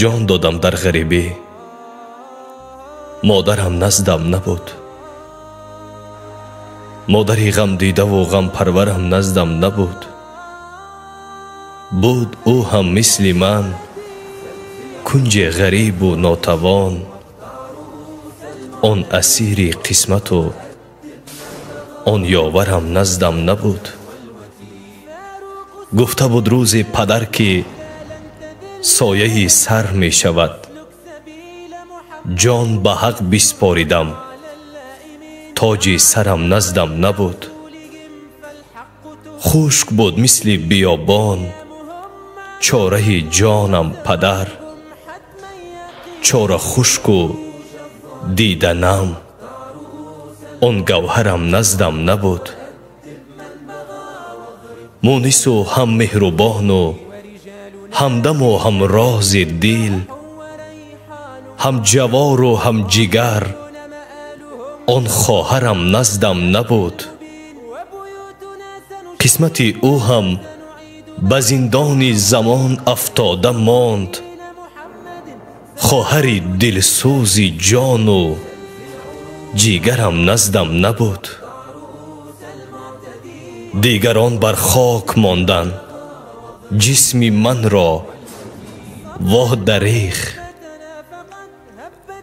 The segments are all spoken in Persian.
جان دادم در غریبی، مادرم نزدم نبود. مادری غم دیده و غم پرورم نزدم نبود. بود او هم مثل من کنج غریب و ناتوان، آن اسیر قسمت و آن یاورم نزدم نبود. گفته بود روز پدر که سایه سر می شود، جان به حق بسپاریدم تاج سرم نزدم نبود. خشک بود مثل بیابان چاره جانم پدر، چاره خشک و دیده نم آن گوهرم نزدم نبود. مونس و هم مهربان و همدم و هم راز دل، هم جوار و هم جگر آن خواهرم نزدم نبود. قسمت او هم به زندان زمان افتاده ماند، خواهر دلسوز جان و جیگرم نزدم نبود. دیگران بر خاک ماندن جسم من را واه دریغ،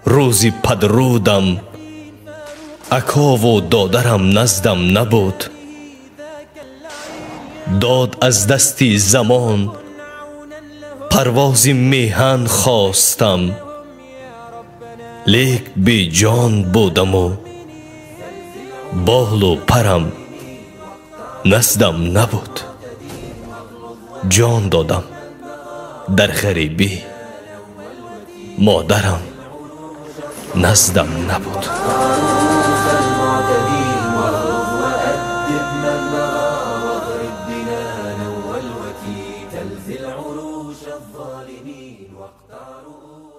روزی پدرودم اکا و دادرم نزدم نبود. داد از دستی زمان پرواز میهن خواستم، لیک بی جان بودم و بال و پرم نزدم نبود. جان دادم در غریبی، مادرم نزدم نبود.